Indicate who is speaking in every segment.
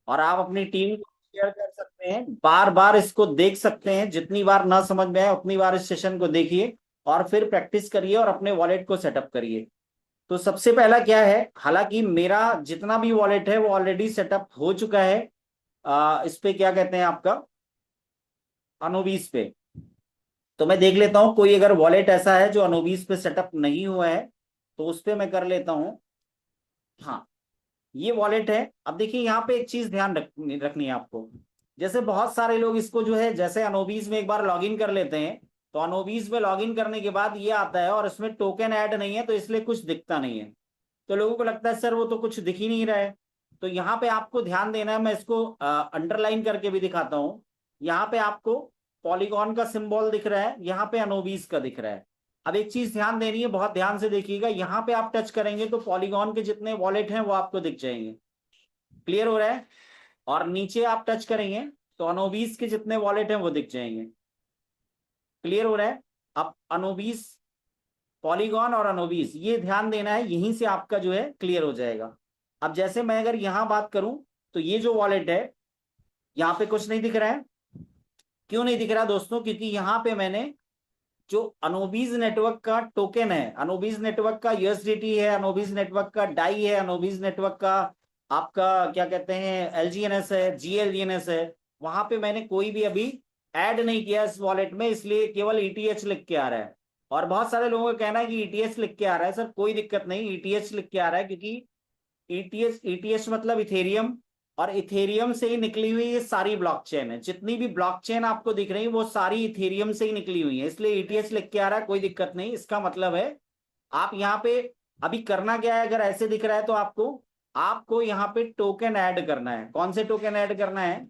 Speaker 1: और आप अपनी टीम को शेयर कर सकते हैं, बार बार इसको देख सकते हैं, जितनी बार ना समझ में आए उतनी बार इस सेशन को देखिए और फिर प्रैक्टिस करिए और अपने वॉलेट को सेटअप करिए। तो सबसे पहला क्या है, हालांकि मेरा जितना भी वॉलेट है वो ऑलरेडी सेटअप हो चुका है इस पे क्या कहते हैं आपका, अनुबीस पे। तो मैं देख लेता हूं कोई अगर वॉलेट ऐसा है जो अनुबीस पे सेटअप नहीं हुआ है, तो उस पे मैं कर लेता हूं। हाँ, ये वॉलेट है। अब देखिए यहाँ पे एक चीज ध्यान रखनी है आपको। जैसे बहुत सारे लोग इसको जो है, जैसे अनोबीज में एक बार लॉगिन कर लेते हैं, तो अनोबीज में लॉगिन करने के बाद ये आता है और इसमें टोकन ऐड नहीं है तो इसलिए कुछ दिखता नहीं है। तो लोगों को लगता है सर वो तो कुछ दिख ही नहीं रहा है। तो यहाँ पे आपको ध्यान देना है, मैं इसको अंडरलाइन करके भी दिखाता हूँ। यहाँ पे आपको पॉलीगॉन का सिंबल दिख रहा है, यहाँ पे अनोबीज का दिख रहा है। अब एक चीज ध्यान देनी है, बहुत ध्यान से देखिएगा, यहाँ पे आप टच करेंगे तो पॉलीगॉन के जितने वॉलेट हैं वो आपको दिख जाएंगे। क्लियर हो रहा है? और नीचे आप टच करेंगे तो अनोबीस के जितने वॉलेट हैं वो दिख जाएंगे। क्लियर हो रहा है? अब अनोबीस, पॉलीगॉन और अनोबीस, ये ध्यान देना है, यहीं से आपका जो है क्लियर हो जाएगा। अब जैसे मैं अगर यहां बात करूं, तो ये जो वॉलेट है, यहाँ पे कुछ नहीं दिख रहा है। क्यों नहीं दिख रहा दोस्तों? क्योंकि यहाँ पे मैंने जो अनोबीज नेटवर्क का टोकन है, अनोबीज नेटवर्क का यूएसडीटी है, अनोबीज नेटवर्क का डाई है, अनोबीज नेटवर्क का आपका क्या कहते हैं एलजीएनएस है, जीएलजीएनएस है, वहां पे मैंने कोई भी अभी ऐड नहीं किया इस वॉलेट में, इसलिए केवल ईटीएच लिख के आ रहा है। और बहुत सारे लोगों का कहना है कि ईटीएच लिख के आ रहा है। सर कोई दिक्कत नहीं, ईटीएच लिख के आ रहा है क्योंकि ईटीएस, ईटीएस मतलब इथेरियम, और इथेरियम से ही निकली हुई ये सारी ब्लॉकचेन है। जितनी भी ब्लॉकचेन आपको दिख रही है वो सारी इथेरियम से ही निकली हुई है, इसलिए ईटीएस लिख के आ रहा है, कोई दिक्कत नहीं। इसका मतलब है आप यहाँ पे अभी करना क्या है, अगर ऐसे दिख रहा है तो आपको आपको यहाँ पे टोकन ऐड करना है। कौन से टोकन ऐड करना है?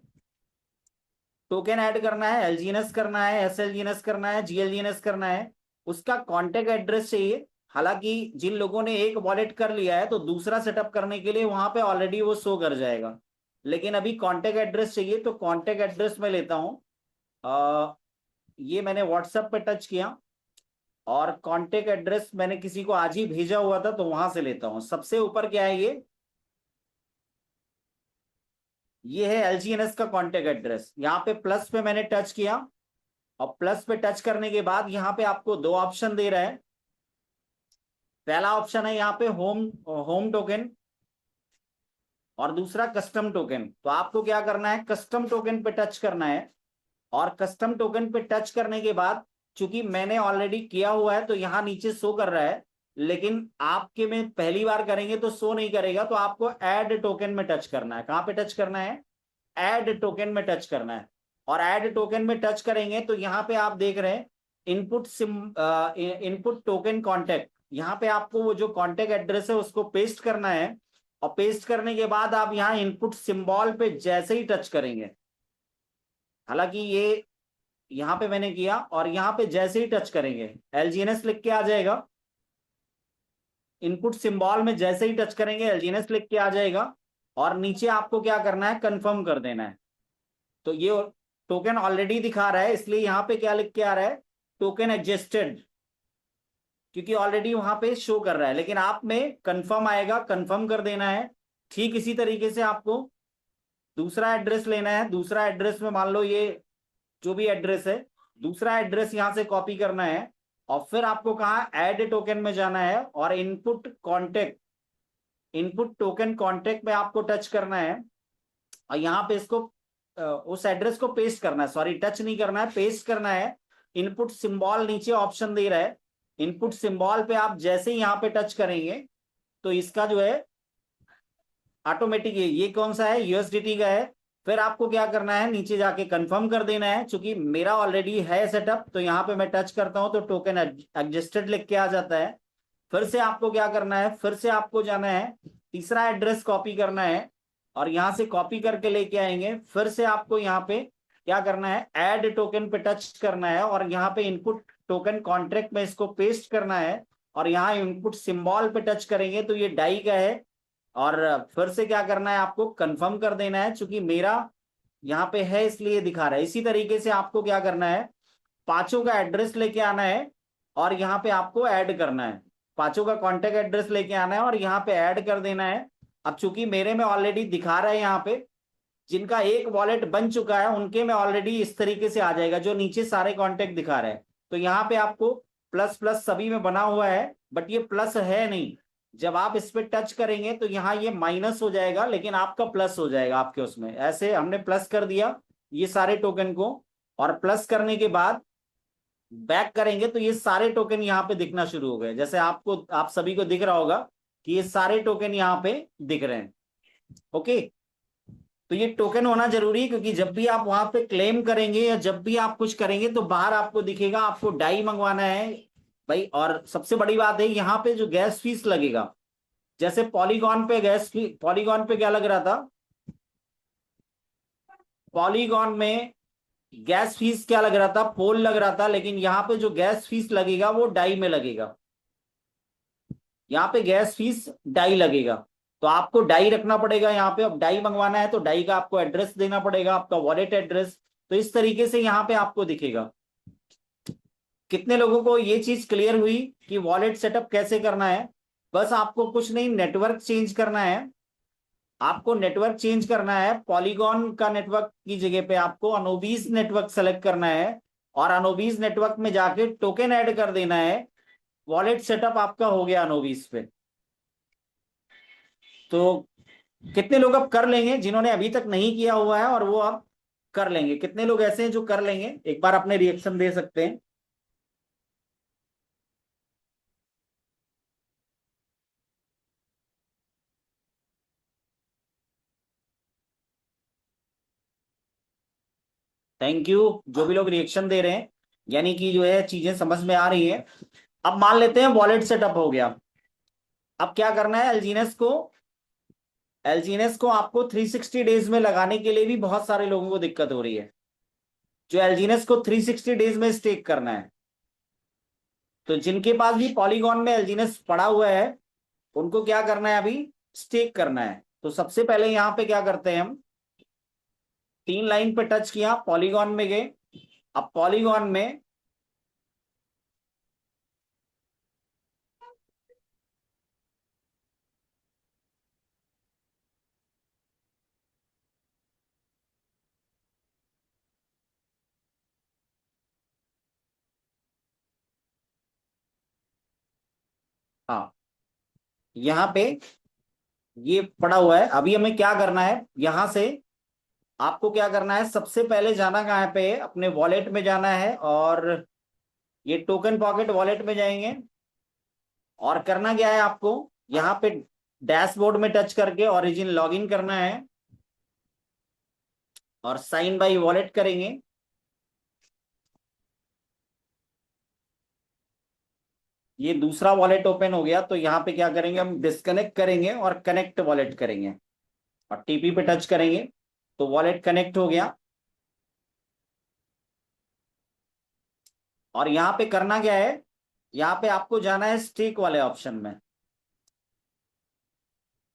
Speaker 1: टोकन ऐड करना है, एलजीएनएस करना है, एसएलजीएनएस करना है, जीएलजीएनएस करना है। उसका कॉन्टेक्ट एड्रेस चाहिए। हालांकि जिन लोगों ने एक वॉलेट कर लिया है तो दूसरा सेटअप करने के लिए वहां पे ऑलरेडी वो शो कर जाएगा, लेकिन अभी कॉन्टेक्ट एड्रेस चाहिए। तो कॉन्टेक्ट एड्रेस में लेता हूँ, ये मैंने व्हाट्सएप पे टच किया और कॉन्टेक्ट एड्रेस मैंने किसी को आज ही भेजा हुआ था, तो वहां से लेता हूँ। सबसे ऊपर क्या है, ये है एलजीएनएस का कॉन्टेक्ट एड्रेस। यहाँ पे प्लस पे मैंने टच किया, और प्लस पे टच करने के बाद यहाँ पे आपको दो ऑप्शन दे रहा है। पहला ऑप्शन है यहाँ पे होम, होम टोकन, और दूसरा कस्टम टोकन। तो आपको क्या करना है, कस्टम टोकन पे टच करना है। और कस्टम टोकन पे टच करने के बाद, चूंकि मैंने ऑलरेडी किया हुआ है तो यहाँ नीचे शो कर रहा है, लेकिन आपके में पहली बार करेंगे तो शो नहीं करेगा। तो आपको ऐड टोकन में टच करना है। कहाँ पे टच करना है? ऐड टोकन में टच करना है। और ऐड टोकन में टच करेंगे तो यहाँ पे आप देख रहे हैं input SIM, input token contact. यहाँ पे आपको वो जो कॉन्टेक्ट एड्रेस है उसको पेस्ट करना है। और पेस्ट करने के बाद आप यहाँ इनपुट सिंबल पे जैसे ही टच करेंगे, हालांकि ये यहाँ पे मैंने किया, और यहाँ पे जैसे ही टच करेंगे एलजीएनएस लिख के आ जाएगा। इनपुट सिंबल में जैसे ही टच करेंगे एलजीएनएस लिख के आ जाएगा। और नीचे आपको क्या करना है, कंफर्म कर देना है। तो ये टोकन ऑलरेडी दिखा रहा है, इसलिए यहाँ पे क्या लिख के आ रहा है, टोकन एडजस्टेड, क्योंकि ऑलरेडी वहां पे शो कर रहा है। लेकिन आप में कंफर्म आएगा, कंफर्म कर देना है। ठीक इसी तरीके से आपको दूसरा एड्रेस लेना है। दूसरा एड्रेस में मान लो ये जो भी एड्रेस है, दूसरा एड्रेस यहां से कॉपी करना है। और फिर आपको कहा ऐड टोकन में जाना है और input contact, input token contact में आपको टच करना है। और यहाँ पे इसको उस एड्रेस को पेस्ट करना है, सॉरी टच नहीं करना है, पेस्ट करना है। इनपुट सिंबल नीचे ऑप्शन दे रहा है, इनपुट सिंबल पे आप जैसे ही यहाँ पे टच करेंगे तो इसका जो है ऑटोमेटिक, ये कौन सा है, यूएसडीटी का है। फिर आपको क्या करना है, नीचे जाके कंफर्म कर देना है। चूंकि मेरा ऑलरेडी है सेटअप, तो यहाँ पे मैं टच करता हूं तो टोकन एडजस्टेड लिख के आ जाता है। फिर से आपको क्या करना है, फिर से आपको जाना है, तीसरा एड्रेस कॉपी करना है, और यहां से कॉपी करके लेके आएंगे। फिर से आपको यहाँ पे क्या करना है, ऐड टोकन पे टच करना है, और यहाँ पे इनपुट टोकन कॉन्ट्रैक्ट में इसको पेस्ट करना है। और यहाँ इनपुट सिंबल पे टच करेंगे तो ये डाई का है। और फिर से क्या करना है, आपको कंफर्म कर देना है। चूंकि मेरा यहाँ पे है इसलिए दिखा रहा है। इसी तरीके से आपको क्या करना है, पांचों का एड्रेस लेके आना है और यहाँ पे आपको ऐड करना है। पांचों का कॉन्टेक्ट एड्रेस लेके आना है और यहाँ पे ऐड कर देना है। अब चूंकि मेरे में ऑलरेडी दिखा रहा है यहाँ पे, जिनका एक वॉलेट बन चुका है उनके में ऑलरेडी इस तरीके से आ जाएगा, जो नीचे सारे कॉन्टेक्ट दिखा रहे हैं। तो यहाँ पे आपको प्लस प्लस सभी में बना हुआ है, बट ये प्लस है नहीं। जब आप इस पे टच करेंगे तो यहाँ ये माइनस हो जाएगा, लेकिन आपका प्लस हो जाएगा आपके उसमें। ऐसे हमने प्लस कर दिया ये सारे टोकन को, और प्लस करने के बाद बैक करेंगे तो ये सारे टोकन यहाँ पे दिखना शुरू हो गए। जैसे आपको, आप सभी को दिख रहा होगा कि ये सारे टोकन यहाँ पे दिख रहे हैं। ओके, तो ये टोकन होना जरूरी है, क्योंकि जब भी आप वहां पे क्लेम करेंगे या जब भी आप कुछ करेंगे तो बाहर आपको दिखेगा आपको डाई मंगवाना है भाई। और सबसे बड़ी बात है यहाँ पे जो गैस फीस लगेगा, जैसे पॉलीगॉन पे गैस फी, पॉलीगॉन पे क्या लग रहा था, पॉलीगॉन में गैस फीस क्या लग रहा था, पोल लग रहा था। लेकिन यहाँ पे जो गैस फीस लगेगा वो डाई में लगेगा। यहाँ पे गैस फीस डाई लगेगा, तो आपको डाई रखना पड़ेगा यहाँ पे। अब डाई मंगवाना है तो डाई का आपको एड्रेस देना पड़ेगा, आपका वॉलेट एड्रेस। तो इस तरीके से यहाँ पे आपको दिखेगा। कितने लोगों को ये चीज क्लियर हुई कि वॉलेट सेटअप कैसे करना है? बस आपको कुछ नहीं, नेटवर्क चेंज करना है। आपको नेटवर्क चेंज करना है, पॉलीगॉन का नेटवर्क की जगह पे आपको अनोबीज नेटवर्क सेलेक्ट करना है, और अनोबीज नेटवर्क में जाके टोकन ऐड कर देना है। वॉलेट सेटअप आपका हो गया अनोबीज पे। तो कितने लोग अब कर लेंगे जिन्होंने अभी तक नहीं किया हुआ है, और वो अब कर लेंगे? कितने लोग ऐसे हैं जो कर लेंगे? एक बार अपने रिएक्शन दे सकते हैं। थैंक यू, जो भी लोग रिएक्शन दे रहे हैं, यानी कि जो है चीजें समझ में आ रही है। अब मान लेते हैं वॉलेट सेटअप हो गया। अब क्या करना है, एलजीनेस को, एलजीनेस को आपको 360 डेज में लगाने के लिए भी बहुत सारे लोगों को दिक्कत हो रही है, जो एलजीनेस को 360 डेज में स्टेक करना है। तो जिनके पास भी पॉलीगॉन में एलजीनेस पड़ा हुआ है उनको क्या करना है, अभी स्टेक करना है। तो सबसे पहले यहाँ पे क्या करते हैं हम, 3 लाइन पे टच किया, पॉलीगॉन में गए। अब पॉलीगॉन में हाँ, यहाँ पे ये पड़ा हुआ है। अभी हमें क्या करना है, यहां से आपको क्या करना है, सबसे पहले जाना कहाँ पे है, अपने वॉलेट में जाना है, और ये टोकन पॉकेट वॉलेट में जाएंगे। और करना क्या है आपको, यहाँ पे डैशबोर्ड में टच करके ओरिजिन लॉगिन करना है, और साइन बाय वॉलेट करेंगे। ये दूसरा वॉलेट ओपन हो गया, तो यहाँ पे क्या करेंगे, हम डिस्कनेक्ट करेंगे और कनेक्ट वॉलेट करेंगे, और टीपी पे टच करेंगे तो वॉलेट कनेक्ट हो गया। और यहाँ पे करना क्या है, यहाँ पे आपको जाना है स्टेक वाले ऑप्शन में,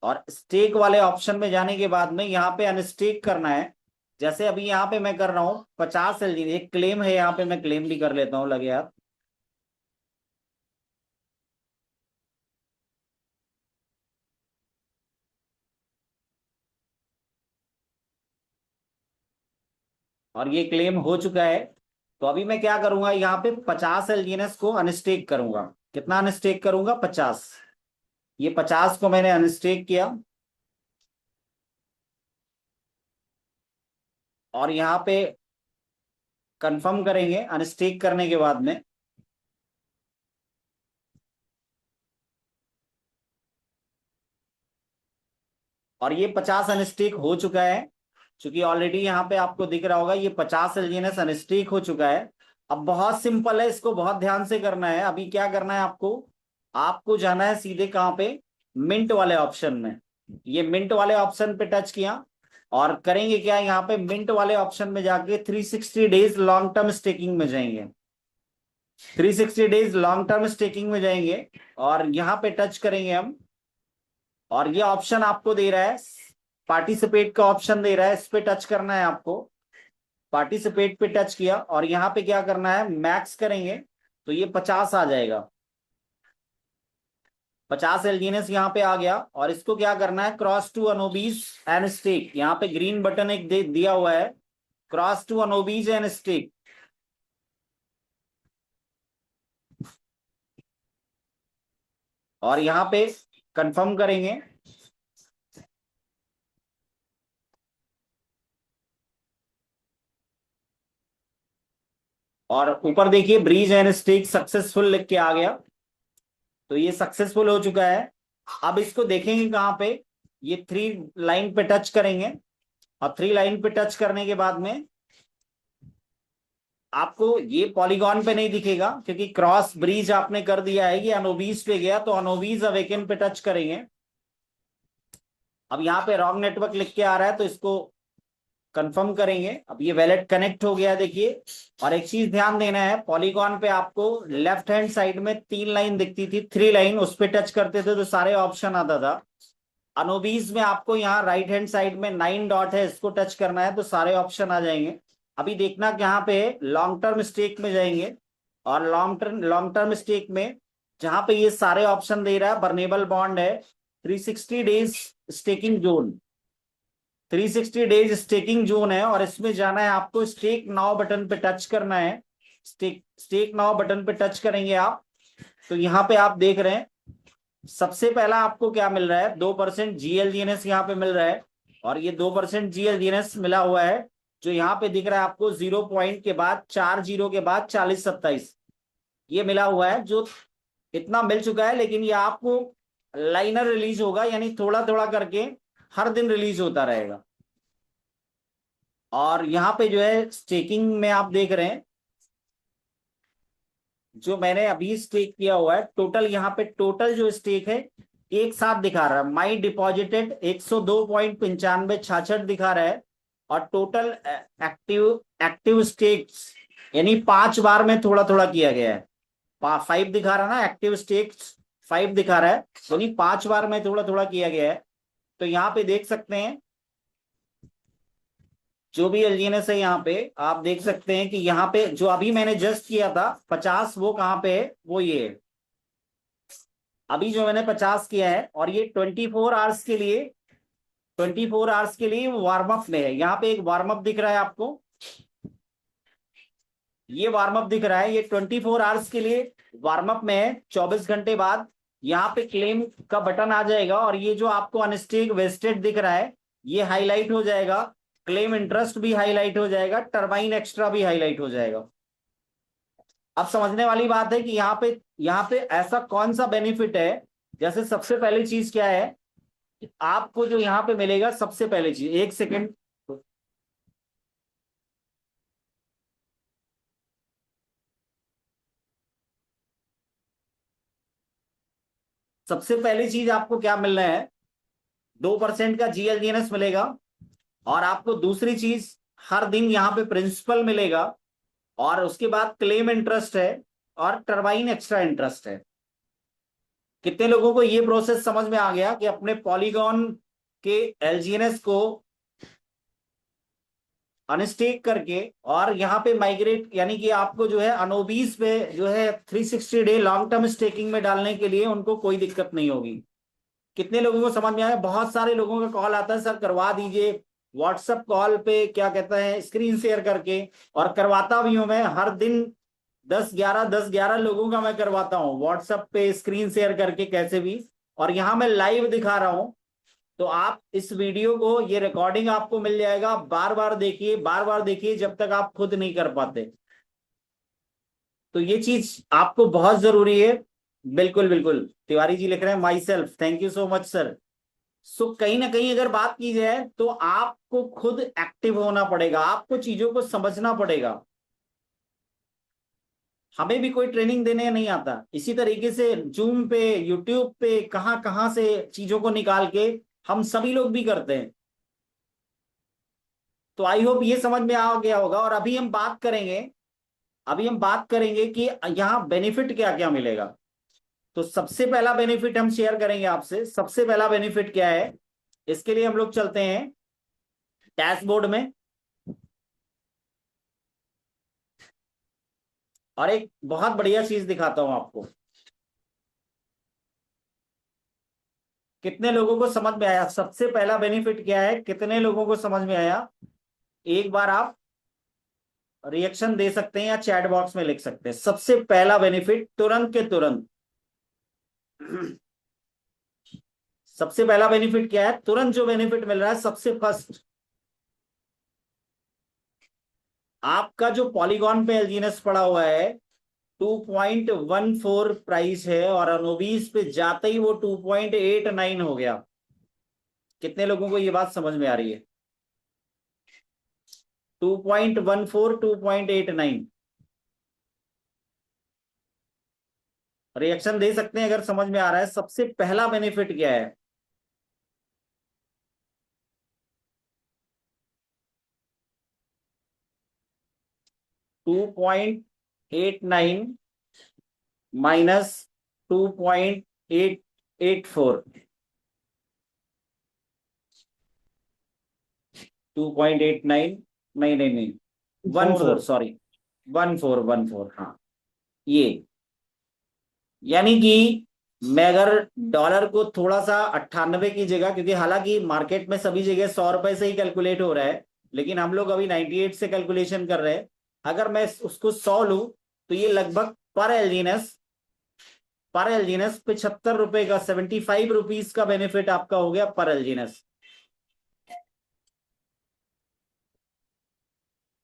Speaker 1: और स्टेक वाले ऑप्शन में जाने के बाद में यहाँ पे अनस्टेक करना है। जैसे अभी यहाँ पे मैं कर रहा हूँ 50 LG, एक क्लेम है यहाँ पे, मैं क्लेम भी कर लेता हूँ, लगे यार। और ये क्लेम हो चुका है। तो अभी मैं क्या करूंगा, यहाँ पे 50 LGNS को अनस्टेक करूंगा। कितना अनस्टेक करूंगा, 50। ये 50 को मैंने अनस्टेक किया, और यहाँ पे कंफर्म करेंगे अनस्टेक करने के बाद में। और ये 50 अनस्टेक हो चुका है, क्योंकि ऑलरेडी यहाँ पे आपको दिख रहा होगा ये 50 LGNS अनस्टेक हो चुका है। अब बहुत सिंपल है, इसको बहुत ध्यान से करना है। अभी क्या करना है आपको, आपको जाना है सीधे कहाँ पे, मिंट वाले ऑप्शन में। ये मिंट वाले ऑप्शन पे टच किया, और करेंगे क्या, यहाँ पे मिंट वाले ऑप्शन में जाके 360 डेज लॉन्ग टर्म स्टेकिंग में जाएंगे। 360 डेज लॉन्ग टर्म स्टेकिंग में जाएंगे, और यहाँ पे टच करेंगे हम। और ये ऑप्शन आपको दे रहा है, पार्टिसिपेट का ऑप्शन दे रहा है, इस पे टच करना है आपको। पार्टिसिपेट पे टच किया, और यहाँ पे क्या करना है, मैक्स करेंगे तो ये 50 आ जाएगा। 50 एलजीएनएस यहाँ पे आ गया, और इसको क्या करना है, क्रॉस टू अनोबीज एंड स्टेक। यहाँ पे ग्रीन बटन एक दिया हुआ है, क्रॉस टू अनोबीज एंड स्टेक। और यहाँ पे कंफर्म करेंगे। और ऊपर देखिए ब्रीज एंड स्टेक सक्सेसफुल लिख के आ गया। तो ये सक्सेसफुल हो चुका है। अब इसको देखेंगे कहाँ पे, ये 3 लाइन पे टच करेंगे, और 3 लाइन पे टच करने के बाद में आपको ये पॉलीगॉन पे नहीं दिखेगा, क्योंकि क्रॉस ब्रीज आपने कर दिया है, ये अनोबीज पे गया, तो अनोबीज अवेकन पे टच करेंगे। अब यहाँ पे रॉन्ग नेटवर्क लिख के आ रहा है, तो इसको कंफर्म करेंगे। अब ये वैलेट कनेक्ट हो गया देखिए। और एक चीज ध्यान देना है, पॉलीगॉन पे आपको लेफ्ट हैंड साइड में 3 लाइन दिखती थी, 3 लाइन, उस पे टच करते थे तो सारे ऑप्शन आता था। अनोबीज में आपको यहाँ राइट हैंड साइड में 9 डॉट है, इसको टच करना है तो सारे ऑप्शन आ जाएंगे। अभी देखना कि यहाँ पे लॉन्ग टर्म स्टेक में जाएंगे, और लॉन्ग टर्म स्टेक में जहां पे ये सारे ऑप्शन दे रहा है, बर्नेबल बॉन्ड है, 360 days staking zone, 360 days staking zone है, और इसमें जाना है आपको, स्टेक नाउ बटन पे टच करना है। स्टेक नाउ बटन पे टच करेंगे आप, तो यहाँ पे आप देख रहे हैं सबसे पहला आपको क्या मिल रहा है, 2% जीएलजीएनएस यहाँ पे मिल रहा है। और ये 2% जीएलजीएनएस मिला हुआ है, जो यहाँ पे दिख रहा है आपको 0 पॉइंट के बाद 4 जीरो के बाद 4027, ये मिला हुआ है, जो इतना मिल चुका है। लेकिन ये आपको लाइनर रिलीज होगा, यानी थोड़ा थोड़ा करके हर दिन रिलीज होता रहेगा। और यहाँ पे जो है स्टेकिंग में आप देख रहे हैं, जो मैंने अभी स्टेक किया हुआ है, टोटल यहाँ पे टोटल जो स्टेक है एक साथ दिखा रहा है। माई डिपॉजिटेड 102.9566 दिखा रहा है, और टोटल एक्टिव एक्टिव स्टेक्स, यानी 5 बार में थोड़ा थोड़ा किया गया है। 5 दिखा रहा है ना, एक्टिव स्टेक्स 5 दिखा रहा है, यानी 5 बार में थोड़ा थोड़ा किया गया है। तो यहाँ पे देख सकते हैं जो भी एलजीएनएस है, यहाँ पे आप देख सकते हैं कि यहाँ पे जो अभी मैंने जस्ट किया था 50, वो कहाँ पे है, वो ये है। अभी जो मैंने 50 किया है, और ये 24 आवर्स के लिए, 24 आवर्स के लिए वार्म अप में है। यहाँ पे एक वार्म अप दिख रहा है आपको, ये वार्म अप दिख रहा है, ये 24 आवर्स के लिए वार्म अप में है। 24 घंटे बाद यहाँ पे क्लेम का बटन आ जाएगा, और ये जो आपको अनस्टेक वेस्टेड दिख रहा है, ये हाईलाइट हो जाएगा, क्लेम इंटरेस्ट भी हाईलाइट हो जाएगा, टर्बाइन एक्स्ट्रा भी हाईलाइट हो जाएगा। अब समझने वाली बात है कि यहाँ पे ऐसा कौन सा बेनिफिट है। जैसे सबसे पहली चीज क्या है, कि आपको जो यहाँ पे मिलेगा, सबसे पहली चीज, एक सेकेंड, सबसे पहली चीज आपको क्या मिलना है, 2% का जीएलजीएनएस मिलेगा। और आपको दूसरी चीज, हर दिन यहाँ पे प्रिंसिपल मिलेगा, और उसके बाद क्लेम इंटरेस्ट है, और टर्बाइन एक्स्ट्रा इंटरेस्ट है। कितने लोगों को ये प्रोसेस समझ में आ गया कि अपने पॉलीगॉन के एलजीएनएस को अनस्टेक करके और यहाँ पे माइग्रेट, यानी कि आपको जो है अनोबीज पे जो है 360 डे लॉन्ग टर्म स्टेकिंग में डालने के लिए उनको कोई दिक्कत नहीं होगी। कितने लोगों को समझ में आया? बहुत सारे लोगों का कॉल आता है, सर करवा दीजिए व्हाट्सएप कॉल पे, क्या कहते हैं, स्क्रीन शेयर करके। और करवाता भी हूं मैं हर दिन, 10-11 लोगों का मैं करवाता हूँ व्हाट्सएप पे स्क्रीन शेयर करके, कैसे भी। और यहाँ मैं लाइव दिखा रहा हूँ, तो आप इस वीडियो को, ये रिकॉर्डिंग आपको मिल जाएगा, बार बार देखिए, बार बार देखिए, जब तक आप खुद नहीं कर पाते। तो ये चीज आपको बहुत जरूरी है। बिल्कुल बिल्कुल, तिवारी जी लिख रहे हैं myself, thank you so much sir. So कहीं ना कहीं अगर बात की जाए, तो आपको खुद एक्टिव होना पड़ेगा, आपको चीजों को समझना पड़ेगा। हमें भी कोई ट्रेनिंग देने नहीं आता, इसी तरीके से जूम पे, यूट्यूब पे, कहाँ कहाँ से चीजों को निकाल के हम सभी लोग भी करते हैं। तो आई होप ये समझ में आ गया होगा। और अभी हम बात करेंगे कि यहाँ बेनिफिट क्या क्या मिलेगा। तो सबसे पहला बेनिफिट हम शेयर करेंगे आपसे। सबसे पहला बेनिफिट क्या है, इसके लिए हम लोग चलते हैं डैशबोर्ड में, और एक बहुत बढ़िया चीज दिखाता हूं आपको। कितने लोगों को समझ में आया? सबसे पहला बेनिफिट क्या है, कितने लोगों को समझ में आया? एक बार आप रिएक्शन दे सकते हैं या चैट बॉक्स में लिख सकते हैं। सबसे पहला बेनिफिट तुरंत के तुरंत। सबसे पहला बेनिफिट क्या है? तुरंत जो बेनिफिट मिल रहा है सबसे फर्स्ट, आपका जो पॉलीगॉन पे एलजीएनएस पड़ा हुआ है 2.14 प्राइस है, और अनोबीस पे जाते ही वो 2.89 हो गया। कितने लोगों को ये बात समझ में आ रही है? 2.14, 2.89। रिएक्शन दे सकते हैं अगर समझ में आ रहा है। सबसे पहला बेनिफिट क्या है? 2.89 माइनस 2.884, 2.89, नहीं नहीं नहीं, 14,
Speaker 2: फोर।
Speaker 1: सॉरी, 1414, हाँ। ये यानी कि मैं अगर डॉलर को थोड़ा सा 98 की जगह, क्योंकि हालांकि मार्केट में सभी जगह 100 रुपए से ही कैलकुलेट हो रहा है, लेकिन हम लोग अभी 98 से कैलकुलेशन कर रहे हैं। अगर मैं उसको 100 लूं तो ये लगभग पर एलजीनस 75 रुपए का, 75 रुपीज का बेनिफिट आपका हो गया पर एलजीनस।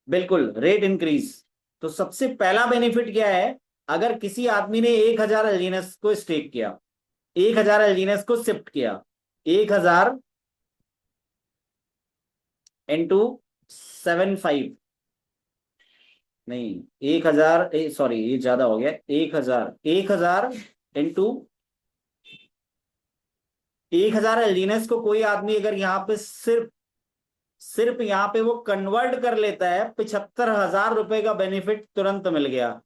Speaker 1: बिल्कुल रेट इंक्रीज। तो सबसे पहला बेनिफिट क्या है? अगर किसी आदमी ने 1,000 एलजीनस को स्टेक किया, 1,000 एलजीनस को शिफ्ट किया, 1,000 इंटू 75, नहीं 1,000, सॉरी ये ज्यादा हो गया, 1,000, 1,000 इंटू 1,000 एलजीनस को कोई आदमी अगर यहाँ पे सिर्फ सिर्फ यहाँ पे वो कन्वर्ट कर लेता है, 75,000 रुपए का बेनिफिट तुरंत मिल गया।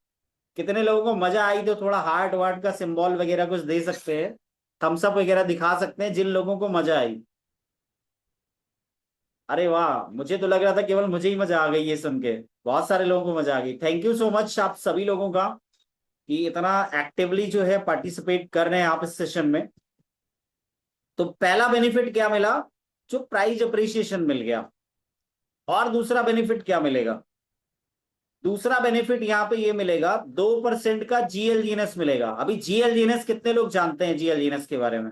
Speaker 1: कितने लोगों को मजा आई? तो थोड़ा हार्ट वार्ट का सिंबल वगैरह कुछ दे सकते हैं, थम्स अप वगैरह दिखा सकते हैं जिन लोगों को मजा आई। अरे वाह, मुझे तो लग रहा था केवल मुझे ही मजा आ गई ये सुन के। बहुत सारे लोगों को मजा आ गई। थैंक यू सो मच आप सभी लोगों का कि इतना एक्टिवली जो है पार्टिसिपेट कर रहे हैं आप इस सेशन में। तो पहला बेनिफिट क्या मिला? जो प्राइस अप्रिसिएशन मिल गया। और दूसरा बेनिफिट क्या मिलेगा? दूसरा बेनिफिट यहाँ पे ये मिलेगा, 2% का जीएलजीएनएस मिलेगा। अभी जीएलजीएनएस कितने लोग जानते हैं? जीएलजीएनएस के बारे में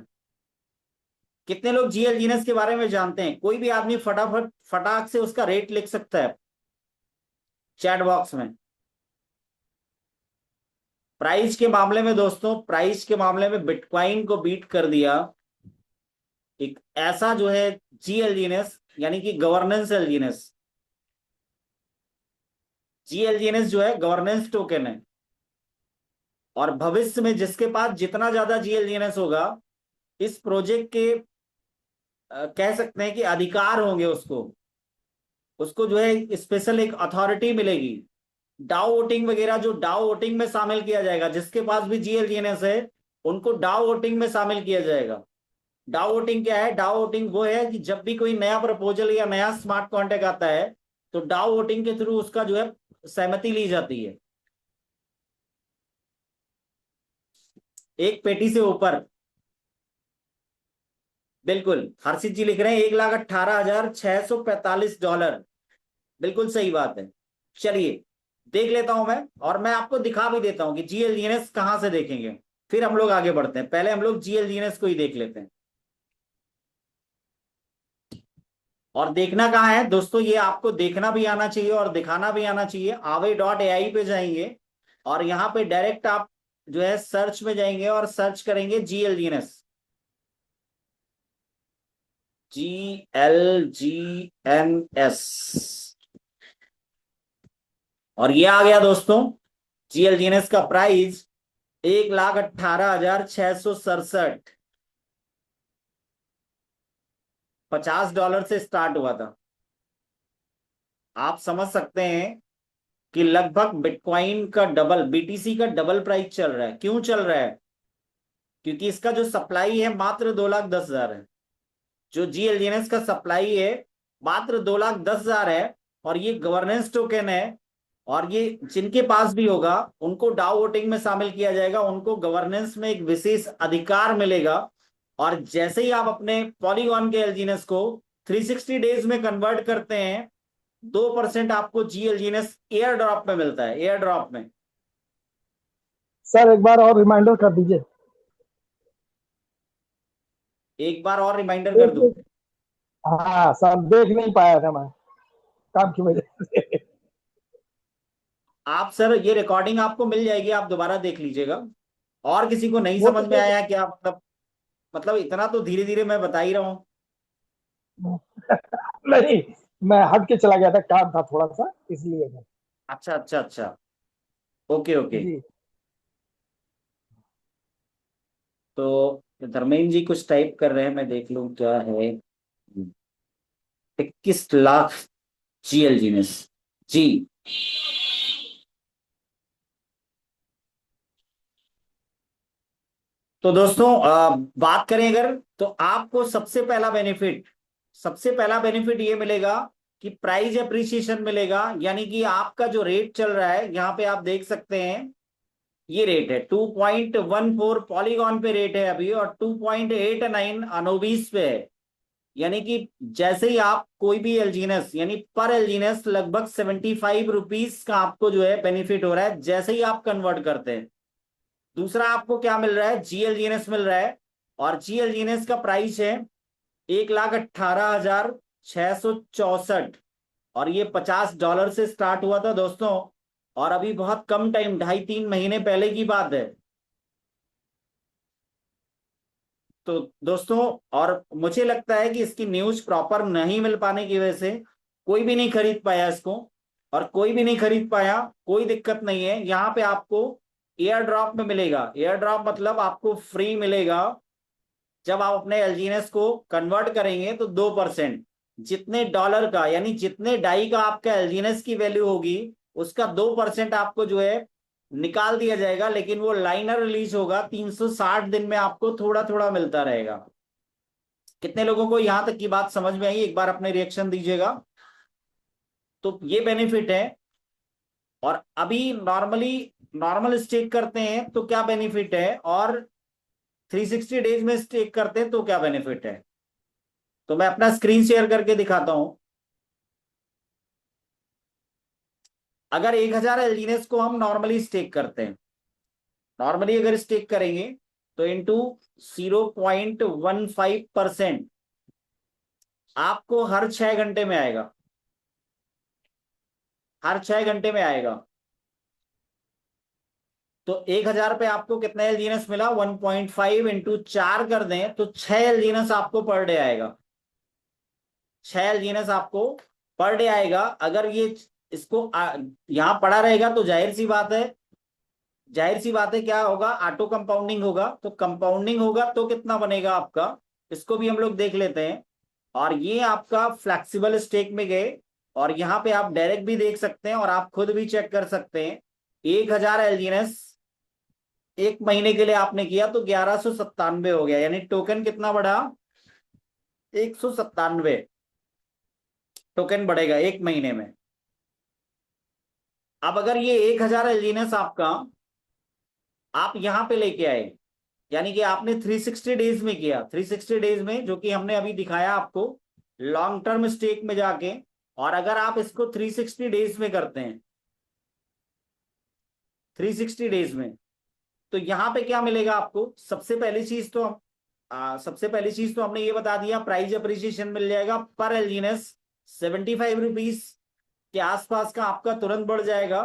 Speaker 1: कितने लोग जीएलजीएनएस के बारे में जानते हैं? कोई भी आदमी फटाफट फटाक से उसका रेट लिख सकता है चैट बॉक्स में। प्राइस के मामले में दोस्तों, प्राइस के मामले में बिटकॉइन को बीट कर दिया एक ऐसा जो है जीएलजीएनएस, यानी कि गवर्नेंस एलजीएनएस। जीएलजीएनएस जो है गवर्नेंस टोकन है, और भविष्य में जिसके पास जितना ज्यादा जीएलजीएनएस होगा, इस प्रोजेक्ट के कह सकते हैं कि अधिकार होंगे, उसको उसको जो है स्पेशल एक अथॉरिटी मिलेगी। डाउ वोटिंग वगैरह, जो डाउ वोटिंग में शामिल किया जाएगा, जिसके पास भी जीएलजीएनएस है उनको डाउ वोटिंग में शामिल किया जाएगा। डाउ वोटिंग क्या है? डाउ वोटिंग वो है कि जब भी कोई नया प्रपोजल या नया स्मार्ट कॉन्ट्रैक्ट आता है तो डाउ वोटिंग के थ्रू उसका जो है सहमति ली जाती है, एक पेटी से ऊपर। बिल्कुल, हर्षित जी लिख रहे हैं 1,18,645 डॉलर। बिल्कुल सही बात है। चलिए देख लेता हूं मैं, और मैं आपको दिखा भी देता हूं कि जीएलजीएनएस कहां से देखेंगे। फिर हम लोग आगे बढ़ते हैं, पहले हम लोग जीएलजीएनएस को ही देख लेते हैं। और देखना कहाँ है दोस्तों? ये आपको देखना भी आना चाहिए और दिखाना भी आना चाहिए। aave.ai पे जाएंगे और यहाँ पे डायरेक्ट आप जो है सर्च में जाएंगे और सर्च करेंगे जीएलजीएनएस, GLGNS, और ये आ गया दोस्तों। जीएलजीएनएस का प्राइस 1,18,667, $50 से स्टार्ट हुआ था। आप समझ सकते हैं कि लगभग बिटकॉइन का डबल, बीटीसी का डबल प्राइस चल रहा है। क्यों चल रहा है? क्योंकि इसका जो सप्लाई है मात्र 2,10,000 है। जो जीएलजीएनएस का सप्लाई है मात्र 2,10,000 है, और ये गवर्नेंस टोकन है। और ये जिनके पास भी होगा उनको डाउ वोटिंग में शामिल किया जाएगा, उनको गवर्नेंस में एक विशेष अधिकार मिलेगा, और जैसे ही आप अपने पॉलीगॉन के एलजीनेस को 360 डेज में कन्वर्ट करते हैं, 2% आपको जी एलजीनेस एयर ड्रॉप में मिलता है, एयर ड्रॉप में।
Speaker 2: सर एक बार और रिमाइंडर कर दीजिए।
Speaker 1: एक बार और रिमाइंडर कर
Speaker 2: देख
Speaker 1: दूं?
Speaker 2: देख हाँ सर, देख नहीं पाया था मैं काम की वजह से।
Speaker 1: आप सर ये रिकॉर्डिंग आपको मिल जाएगी, आप दोबारा देख लीजिएगा। और किसी को नहीं
Speaker 2: वो
Speaker 1: समझ में
Speaker 2: तो
Speaker 1: आया क्या? मतलब इतना तो धीरे धीरे मैं बता ही रहा हूँ।
Speaker 2: नहीं, मैं हट के चला गया था, काम था थोड़ा सा इसलिए।
Speaker 1: अच्छा अच्छा अच्छा। Okay okay.
Speaker 2: जी।
Speaker 1: तो धर्मेंद्र जी कुछ टाइप कर रहे हैं, मैं देख लूं क्या है। 21 लाख जीएलजीनेस। जी। तो दोस्तों बात करें अगर, तो आपको सबसे पहला बेनिफिट ये मिलेगा कि प्राइस एप्रिसिएशन मिलेगा। यानी कि आपका जो रेट चल रहा है, यहाँ पे आप देख सकते हैं, ये रेट है 2.14 पॉलीगॉन पे रेट है अभी, और 2.89 अनोबिस पे है। यानी कि जैसे ही आप कोई भी एलजीनेस, यानी पर एलजीनेस लगभग 75 रुपीज का आपको जो है बेनिफिट हो रहा है, जैसे ही आप कन्वर्ट करते हैं। दूसरा आपको क्या मिल रहा है? जीएलजीएनएस मिल रहा है। और जीएलजीएनएस का प्राइस है 1,18,664। और ये $50 से स्टार्ट हुआ था दोस्तों। और अभी बहुत कम टाइम, 2.5-3 महीने पहले की बात है। तो दोस्तों, और मुझे लगता है कि इसकी न्यूज प्रॉपर नहीं मिल पाने की वजह से कोई भी नहीं खरीद पाया इसको। और कोई भी नहीं खरीद पाया, कोई दिक्कत नहीं है। यहाँ पे आपको एयर ड्रॉप में मिलेगा। एयर ड्रॉप मतलब आपको फ्री मिलेगा। जब आप अपने एलजीएनएस को कन्वर्ट करेंगे तो 2%, जितने डॉलर का, यानी जितने डाई का आपका एलजीएनएस की वैल्यू होगी, उसका 2% आपको जो है निकाल दिया जाएगा। लेकिन वो लाइनर रिलीज होगा, 360 दिन में आपको थोड़ा थोड़ा मिलता रहेगा। कितने लोगों को यहां तक की बात समझ में आई? एक बार अपने रिएक्शन दीजिएगा। तो ये बेनिफिट है। और अभी नॉर्मल स्टेक करते हैं तो क्या बेनिफिट है, और 360 डेज में स्टेक करते हैं तो क्या बेनिफिट है। तो मैं अपना स्क्रीन शेयर करके दिखाता हूं। अगर 1,000 एलजीनेस को हम नॉर्मली स्टेक करते हैं, नॉर्मली अगर स्टेक करेंगे, तो इंटू 0.15% आपको हर 6 घंटे में आएगा। हर 6 घंटे में आएगा। तो 1,000 पे आपको कितना एलजीनेस मिला? 1.5 इंटू 4 कर दें तो 6 एलजीनेस आपको पर डे आएगा। 6 एलजीनेस आपको पर डे आएगा। अगर ये इसको यहां पड़ा रहेगा तो जाहिर सी बात है क्या होगा? ऑटो कंपाउंडिंग होगा। तो कंपाउंडिंग होगा तो कितना बनेगा आपका, इसको भी हम लोग देख लेते हैं। और ये आपका फ्लेक्सिबल स्टेक में गए। और यहाँ पे आप डायरेक्ट भी देख सकते हैं और आप खुद भी चेक कर सकते हैं। 1,000 एलजीनेस 1 महीने के लिए आपने किया तो 1197 हो गया, यानी टोकन कितना बढ़ा? 197 टोकन बढ़ेगा 1 महीने में। अब अगर ये 1,000 एलजीनेस आपका, आप यहां पे लेके आए, यानी कि आपने 360 डेज में किया, 360 डेज में जो कि हमने अभी दिखाया आपको, लॉन्ग टर्म स्टेक में जाके। और अगर आप इसको 360 डेज में करते हैं, 360 डेज में, तो यहां पे क्या मिलेगा आपको? सबसे पहली चीज तो हमने ये बता दिया, प्राइस अप्रिसिएशन मिल जाएगा पर एलजीनेस 75 रुपीज के आसपास का आपका तुरंत बढ़ जाएगा।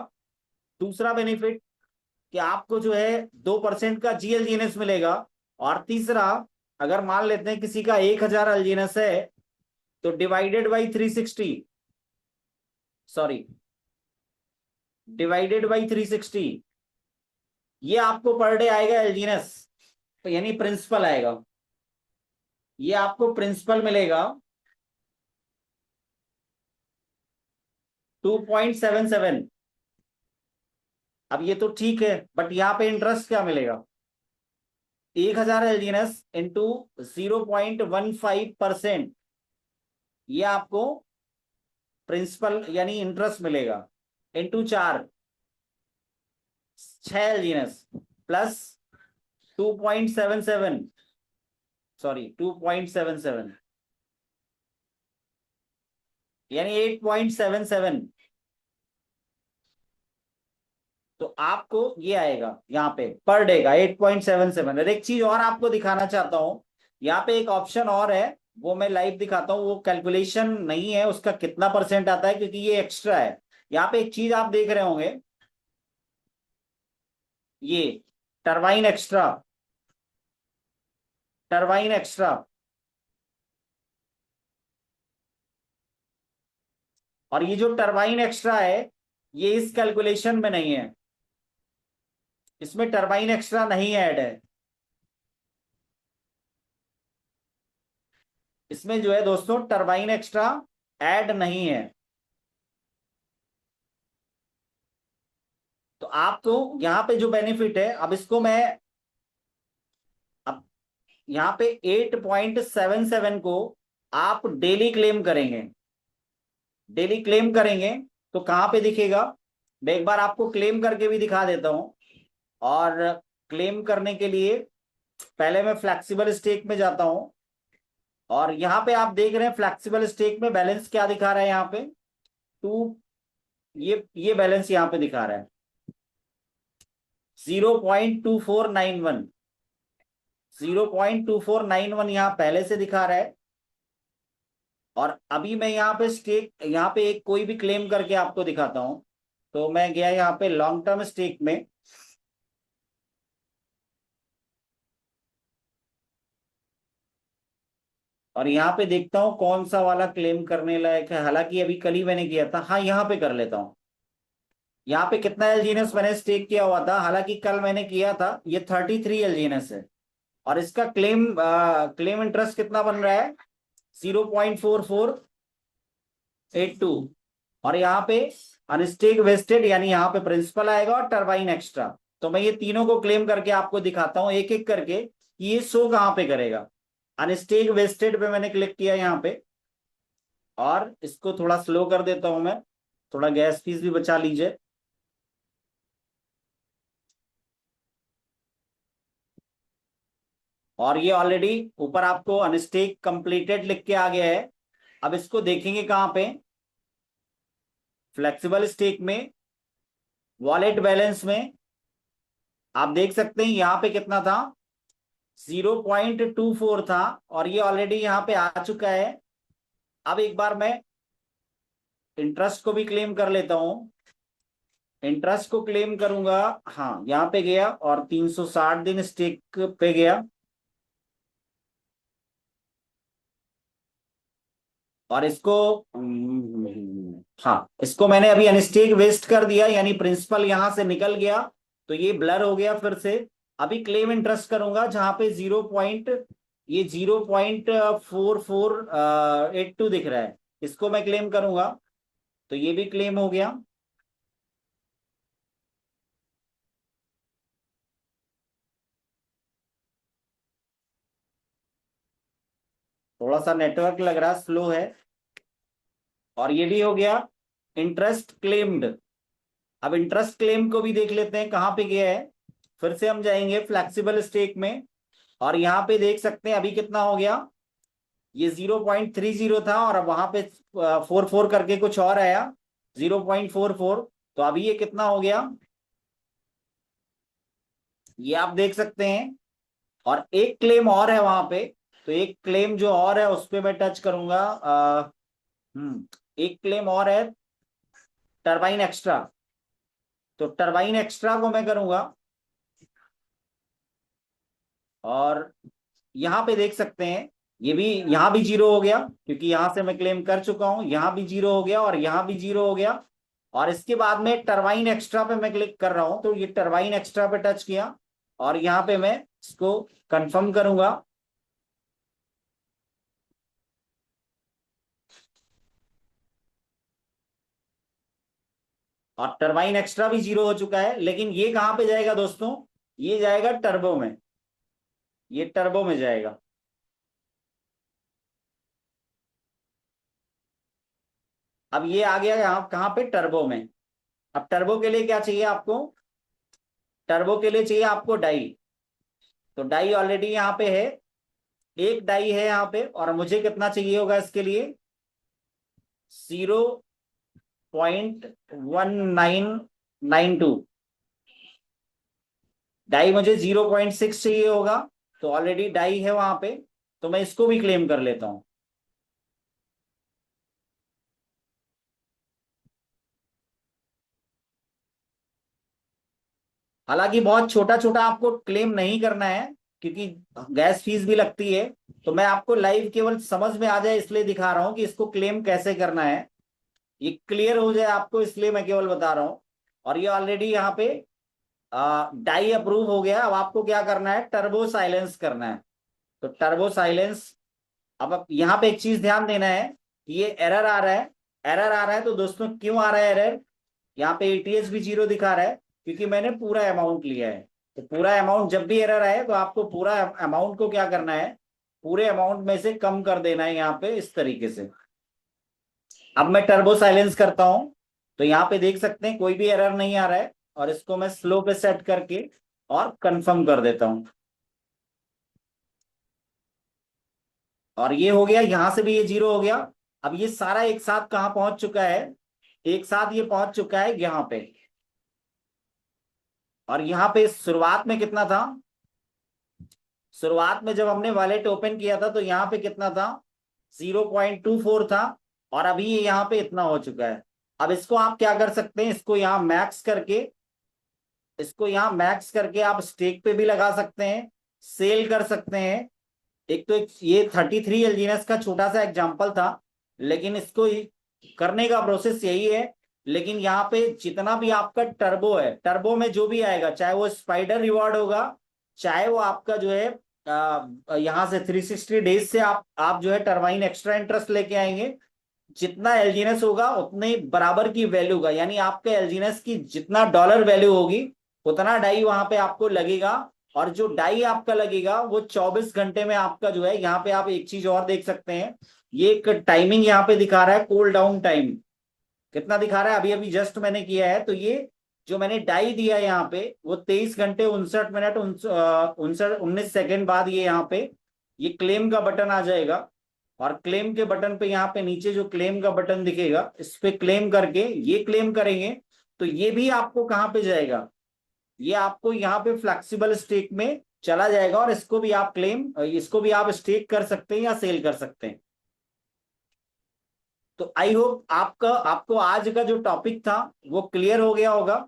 Speaker 1: दूसरा बेनिफिट कि आपको जो है 2% का जीएलजीएनएस मिलेगा। और तीसरा, अगर मान लेते हैं किसी का 1,000 एलजीएनएस है, तो डिवाइडेड बाई 360, ये आपको पर डे आएगा एलजीएनएस। तो यानी प्रिंसिपल आएगा, ये आपको प्रिंसिपल मिलेगा 2.77। अब ये तो ठीक है, बट यहाँ पे इंटरेस्ट क्या मिलेगा? 1,000 एलजीएनएस इंटू 0.15%, ये आपको प्रिंसिपल यानी इंटरेस्ट मिलेगा। इंटू 4, 6 एलजीएनएस प्लस 2.77, सॉरी 2.77, यानी 8.77। तो आपको ये आएगा यहाँ पे पर डे का 8.77। और एक चीज और आपको दिखाना चाहता हूँ, यहाँ पे एक ऑप्शन और है, वो मैं लाइव दिखाता हूँ। वो कैलकुलेशन नहीं है उसका कितना परसेंट आता है, क्योंकि ये एक्स्ट्रा है। यहाँ पे एक चीज आप देख रहे होंगे, ये टरबाइन एक्स्ट्रा, टरबाइन एक्स्ट्रा। और ये जो टरबाइन एक्स्ट्रा है, ये इस कैलकुलेशन में नहीं है, इसमें टरबाइन एक्स्ट्रा नहीं ऐड है। इसमें जो है दोस्तों टरबाइन एक्स्ट्रा ऐड नहीं है। तो आपको यहाँ पे जो बेनिफिट है, अब इसको मैं, अब यहाँ पे 8.77 को आप डेली क्लेम करेंगे, डेली क्लेम करेंगे तो कहाँ पे दिखेगा, मैं एक बार आपको क्लेम करके भी दिखा देता हूं। और क्लेम करने के लिए पहले मैं फ्लेक्सिबल स्टेक में जाता हूं, और यहाँ पे आप देख रहे हैं फ्लेक्सिबल स्टेक में बैलेंस क्या दिखा रहा है, यहाँ पे टू, ये बैलेंस यहाँ पे दिखा रहा है 0.2491, 0.2491 यहाँ पहले से दिखा रहा है। और अभी मैं यहाँ पे स्टेक, यहाँ पे एक कोई भी क्लेम करके आपको दिखाता हूं। तो मैं गया यहाँ पे लॉन्ग टर्म स्टेक में, और यहाँ पे देखता हूँ कौन सा वाला क्लेम करने लायक है। हालांकि अभी कल ही मैंने किया था, हाँ यहाँ पे कर लेता हूँ। यहाँ पे कितना एलजीएनएस मैंने स्टेक किया हुआ था, हालांकि कल मैंने किया था, ये 33 एलजीएनएस है। और इसका क्लेम इंटरेस्ट कितना बन रहा है, 0.4482। और यहाँ पे अनस्टेक वेस्टेड, यानी यहाँ पे प्रिंसिपल आएगा और टरबाइन एक्स्ट्रा। तो मैं ये तीनों को क्लेम करके आपको दिखाता हूँ एक एक करके कि ये शो कहाँ पे करेगा। अनस्टेक वेस्टेड पे मैंने क्लिक किया यहाँ पे, और इसको थोड़ा स्लो कर देता हूं मैं, थोड़ा गैस फीस भी बचा लीजिए। और ये ऑलरेडी ऊपर आपको अनस्टेक कंप्लीटेड लिख के आ गया है। अब इसको देखेंगे कहाँ पे, फ्लेक्सिबल स्टेक में, वॉलेट बैलेंस में। आप देख सकते हैं यहाँ पे कितना था, 0.24 था, और ये ऑलरेडी यहाँ पे आ चुका है। अब एक बार मैं इंटरेस्ट को भी क्लेम कर लेता हूं, इंटरेस्ट को क्लेम करूंगा। हाँ यहाँ पे गया और 360 दिन स्टेक पे गया, और इसको हाँ इसको मैंने अभी अनस्टेक वेस्ट कर दिया, यानी प्रिंसिपल यहां से निकल गया, तो ये ब्लर हो गया फिर से। अभी क्लेम इंटरेस्ट करूंगा जहां पे ये 0.4482 दिख रहा है, इसको मैं क्लेम करूंगा, तो ये भी क्लेम हो गया। थोड़ा सा नेटवर्क लग रहा स्लो है। और ये भी हो गया इंटरेस्ट क्लेम्ड। अब इंटरेस्ट क्लेम को भी देख लेते हैं कहाँ पे गया है। फिर से हम जाएंगे फ्लेक्सिबल स्टेक में, और यहाँ पे देख सकते हैं अभी कितना हो गया, ये 0.30 था, और अब वहां पे 44 करके कुछ और आया 0.44। तो अभी ये कितना हो गया, ये आप देख सकते हैं। और एक क्लेम और है वहां पे, तो एक क्लेम जो और है उस पे मैं टच करूंगा। एक क्लेम और है, टरबाइन एक्स्ट्रा। तो टरबाइन एक्स्ट्रा को मैं करूंगा, और यहाँ पे देख सकते हैं ये भी, यहाँ भी जीरो हो गया, क्योंकि यहां से मैं क्लेम कर चुका हूं। यहाँ भी जीरो हो गया और यहाँ भी जीरो हो गया। और इसके बाद में टरबाइन एक्स्ट्रा पे मैं क्लिक कर रहा हूं, तो ये टरबाइन एक्स्ट्रा पे टच किया, और यहाँ पे मैं इसको कंफर्म करूंगा। और टरबाइन एक्स्ट्रा भी जीरो हो चुका है, लेकिन ये कहाँ पे जाएगा दोस्तों, ये जाएगा टर्बो में, ये टर्बो में जाएगा। अब ये आ गया यहाँ कहाँ पे, टर्बो में। अब टर्बो के लिए क्या चाहिए आपको, टर्बो के लिए चाहिए आपको डाई। तो डाई ऑलरेडी यहाँ पे है, एक डाई है यहाँ पे, और मुझे कितना चाहिए होगा इसके लिए? 0.1992। डाई मुझे 0.6 चाहिए होगा, तो ऑलरेडी डाई है वहां पे, तो मैं इसको भी क्लेम कर लेता हूं। हालांकि बहुत छोटा छोटा आपको क्लेम नहीं करना है, क्योंकि गैस फीस भी लगती है। तो मैं आपको लाइव केवल समझ में आ जाए इसलिए दिखा रहा हूं कि इसको क्लेम कैसे करना है, ये क्लियर हो जाए आपको, इसलिए मैं केवल बता रहा हूं। और ये ऑलरेडी यहाँ पे डाई अप्रूव हो गया। अब आपको क्या करना है? टर्बो साइलेंस करना है। तो टर्बो साइलेंस, अब यहाँ पे एक चीज ध्यान देना है कि ये एरर आ रहा है। एरर आ रहा है तो दोस्तों क्यों आ रहा है एरर? यहाँ पे एटीएस भी जीरो दिखा रहा है, क्योंकि मैंने पूरा अमाउंट लिया है। तो पूरा अमाउंट जब भी एरर आए तो आपको पूरा अमाउंट को क्या करना है? पूरे अमाउंट में से कम कर देना है, यहाँ पे इस तरीके से। अब मैं टर्बो साइलेंस करता हूं, तो यहाँ पे देख सकते हैं कोई भी एरर नहीं आ रहा है, और इसको मैं स्लो पे सेट करके और कंफर्म कर देता हूं। और ये हो गया, यहां से भी ये जीरो हो गया। अब ये सारा एक साथ कहाँ पहुंच चुका है? एक साथ ये पहुंच चुका है यहाँ पे। और यहाँ पे शुरुआत में कितना था? शुरुआत में जब हमने वॉलेट ओपन किया था तो यहाँ पे कितना था? 0.24 था। और अभी ये यहाँ पे इतना हो चुका है। अब इसको आप क्या कर सकते हैं? इसको यहाँ मैक्स करके, इसको यहाँ मैक्स करके आप स्टेक पे भी लगा सकते हैं, सेल कर सकते हैं। एक तो ये 33 एलजीएनएस का छोटा सा एग्जांपल था, लेकिन इसको करने का प्रोसेस यही है। लेकिन यहाँ पे जितना भी आपका टर्बो है, टर्बो में जो भी आएगा, चाहे वो स्पाइडर रिवॉर्ड होगा, चाहे वो आपका जो है यहाँ से 360 डेज से आप जो है टर्बाइन एक्स्ट्रा इंटरेस्ट लेके आएंगे, जितना एलजीएनएस होगा उतने बराबर की वैल्यू का, यानी आपके एलजीएनएस की जितना डॉलर वैल्यू होगी उतना डाई वहां पे आपको लगेगा। और जो डाई आपका लगेगा वो 24 घंटे में आपका जो है, यहाँ पे आप एक चीज और देख सकते हैं, ये एक टाइमिंग यहाँ पे दिखा रहा है, कूल डाउन टाइम कितना दिखा रहा है। अभी अभी जस्ट मैंने किया है, तो ये जो मैंने डाई दिया है यहाँ पे वो 23 घंटे 59 मिनट 19 सेकेंड बाद ये यहाँ पे ये क्लेम का बटन आ जाएगा। और क्लेम के बटन पे यहाँ पे नीचे जो क्लेम का बटन दिखेगा, इस पे क्लेम करके ये क्लेम करेंगे, तो ये भी आपको कहाँ पे जाएगा? ये आपको यहाँ पे फ्लेक्सिबल स्टेक में चला जाएगा, और इसको भी आप क्लेम, इसको भी आप स्टेक कर सकते हैं या सेल कर सकते हैं। तो आई होप आपका आपको आज का जो टॉपिक था वो क्लियर हो गया होगा।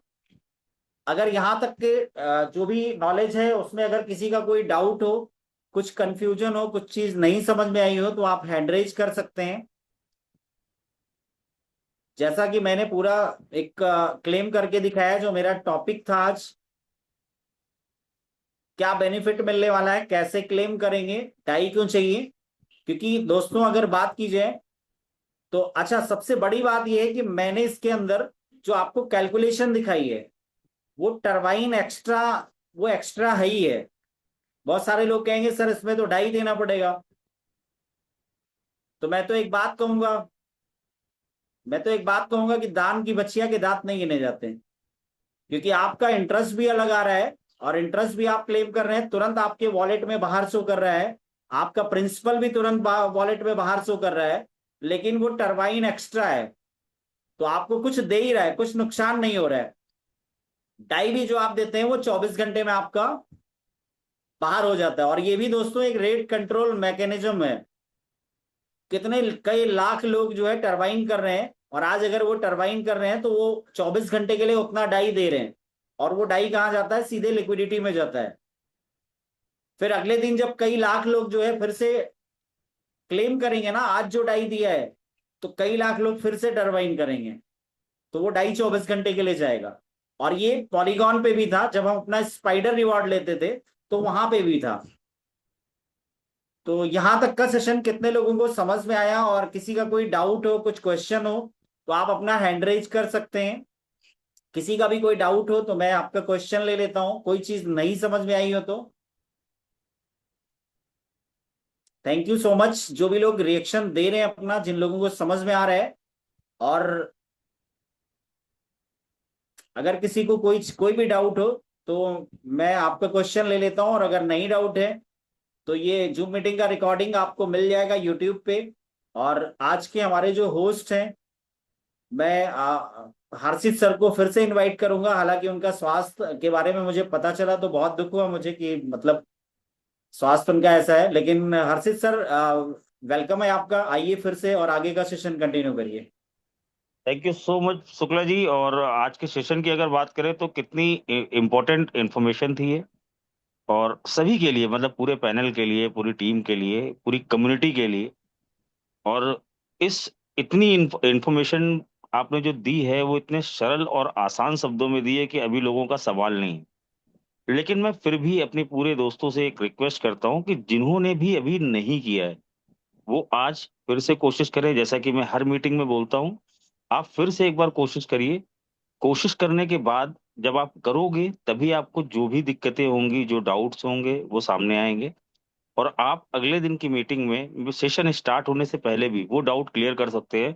Speaker 1: अगर यहाँ तक के जो भी नॉलेज है उसमें अगर किसी का कोई डाउट हो, कुछ कंफ्यूजन हो, कुछ चीज नहीं समझ में आई हो, तो आप हैंड रेज कर सकते हैं। जैसा कि मैंने पूरा एक क्लेम करके दिखाया जो मेरा टॉपिक था आज, क्या बेनिफिट मिलने वाला है, कैसे क्लेम करेंगे, डाई क्यों चाहिए। क्योंकि दोस्तों अगर बात की जाए तो अच्छा, सबसे बड़ी बात यह है कि मैंने इसके अंदर जो आपको कैलकुलेशन दिखाई है वो टरबाइन एक्स्ट्रा, वो एक्स्ट्रा है ही है। बहुत सारे लोग कहेंगे सर इसमें तो डाई देना पड़ेगा। तो मैं तो एक बात कहूंगा कि दान की बच्चिया के दांत नहीं गिने जाते हैं। क्योंकि आपका इंटरेस्ट भी अलग आ रहा है, और इंटरेस्ट भी आप क्लेम कर रहे हैं, तुरंत आपके वॉलेट में बाहर शो कर रहा है। आपका प्रिंसिपल भी तुरंत वॉलेट में बाहर शो कर रहा है, लेकिन वो टरबाइन एक्स्ट्रा है। तो आपको कुछ दे ही रहा है, कुछ नुकसान नहीं हो रहा है। डाई भी जो आप देते हैं वो 24 घंटे में आपका बाहर हो जाता है। और ये भी दोस्तों एक रेट कंट्रोल मैकेनिज्म है। कितने कई लाख लोग जो है टरबाइन कर रहे हैं, और आज अगर वो टरबाइन कर रहे हैं तो वो 24 घंटे के लिए उतना डाई दे रहे हैं। और वो डाई कहाँ जाता है? सीधे लिक्विडिटी में जाता है। फिर अगले दिन जब कई लाख लोग जो है फिर से क्लेम करेंगे ना, आज जो डाई दिया है, तो कई लाख लोग फिर से टरबाइन करेंगे, तो वो डाई 24 घंटे के लिए जाएगा। और ये पॉलीगॉन पे भी था, जब हम अपना स्पाइडर रिवॉर्ड लेते थे तो वहां पे भी था। तो यहां तक का सेशन कितने लोगों को समझ में आया? और किसी का कोई डाउट हो, कुछ क्वेश्चन हो, तो आप अपना हैंड रेज कर सकते हैं। किसी का भी कोई डाउट हो तो मैं आपका क्वेश्चन ले लेता हूं, कोई चीज नहीं समझ में आई हो तो। थैंक यू सो मच जो भी लोग रिएक्शन दे रहे हैं अपना, जिन लोगों को समझ में आ रहा है। और अगर किसी को कोई कोई भी डाउट हो तो मैं आपका क्वेश्चन ले लेता हूं, और अगर नहीं डाउट है तो ये जूम मीटिंग का रिकॉर्डिंग आपको मिल जाएगा यूट्यूब पे। और आज के हमारे जो होस्ट हैं, मैं हर्षित सर को फिर से इनवाइट करूंगा। हालांकि उनका स्वास्थ्य के बारे में मुझे पता चला तो बहुत दुख हुआ मुझे कि मतलब स्वास्थ्य उनका ऐसा है। लेकिन हर्षित सर, वेलकम है आपका, आइए फिर से और आगे का सेशन कंटिन्यू करिए।
Speaker 3: Thank you so much Shukla ji. और आज के सेशन की अगर बात करें तो कितनी इम्पोर्टेंट इन्फॉर्मेशन थी ये, और सभी के लिए, मतलब पूरे पैनल के लिए, पूरी टीम के लिए, पूरी कम्युनिटी के लिए। और इस इतनी इन्फॉर्मेशन आपने जो दी है वो इतने सरल और आसान शब्दों में दी है कि अभी लोगों का सवाल नहीं। लेकिन मैं फिर भी अपने पूरे दोस्तों से एक रिक्वेस्ट करता हूँ कि जिन्होंने भी अभी नहीं किया है वो आज फिर से कोशिश करें। जैसा कि मैं हर मीटिंग में बोलता हूँ, आप फिर से एक बार कोशिश करिए। कोशिश करने के बाद जब आप करोगे तभी आपको जो भी दिक्कतें होंगी, जो डाउट्स होंगे, वो सामने आएंगे। और आप अगले दिन की मीटिंग में सेशन स्टार्ट होने से पहले भी वो डाउट क्लियर कर सकते हैं